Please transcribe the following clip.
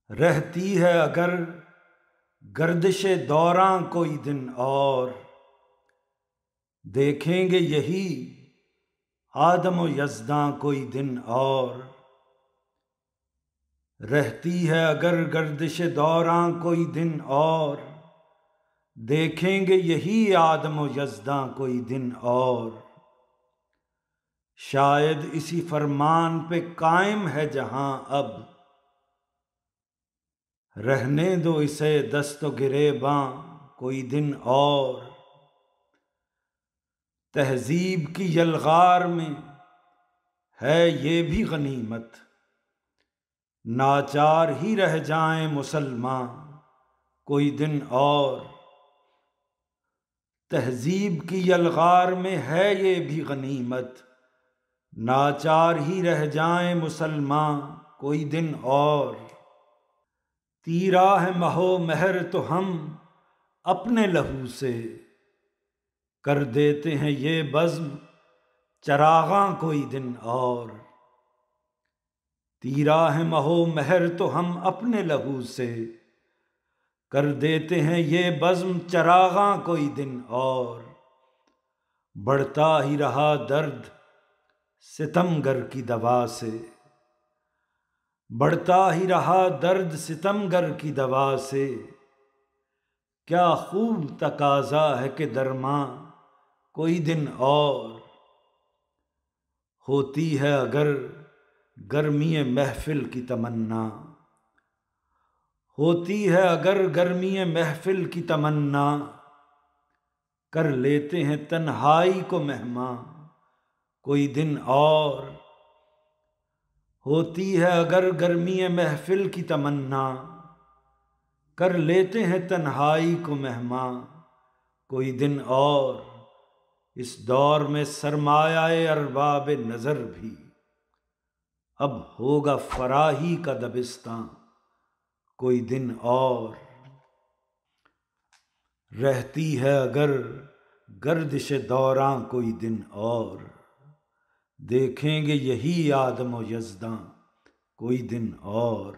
رہتی ہے اگر گردش دوراں کوئی دن اور، دیکھیں گے یہی آدم و یزداں کوئی دن اور۔ رہتی ہے اگر گردش دوراں کوئی دن اور، دیکھیں گے یہی آدم و یزداں کوئی دن اور۔ شاید اسی فرمان پہ قائم ہے جہاں اب، رہنے دو اسے دست و گریباں کوئی دن اور۔ تہذیب کی یلغار میں ہے یہ بھی غنیمت، ناچار ہی رہ جائیں مسلمان کوئی دن اور۔ تہذیب کی یلغار میں ہے یہ بھی غنیمت، ناچار ہی رہ جائیں مسلمان کوئی دن اور۔ تیرا ہے مہو مہر تو ہم اپنے لہو سے، کر دیتے ہیں یہ بزم چراغاں کوئی دن اور۔ تیرا ہے مہو مہر تو ہم اپنے لہو سے، کر دیتے ہیں یہ بزم چراغاں کوئی دن اور۔ بڑھتا ہی رہا درد ستم گر کی دوا سے، بڑھتا ہی رہا درد ستم گر کی دوا سے۔ کیا خوب تقاضا ہے کہ درماں کوئی دن اور۔ ہوتی ہے اگر گرمی محفل کی تمنا، ہوتی ہے اگر گرمی محفل کی تمنا، کر لیتے ہیں تنہائی کو مہماں کوئی دن اور۔ ہوتی ہے اگر گرمی محفل کی تمنا، کر لیتے ہیں تنہائی کو مہماں کوئی دن اور۔ اس دور میں سرمایہ ارباب نظر بھی اب ہوگا فراہی کا دبستاں کوئی دن اور۔ رہتی ہے اگر گردش دوراں کوئی دن اور، دیکھیں گے یہی آدم و یزداں کوئی دن اور۔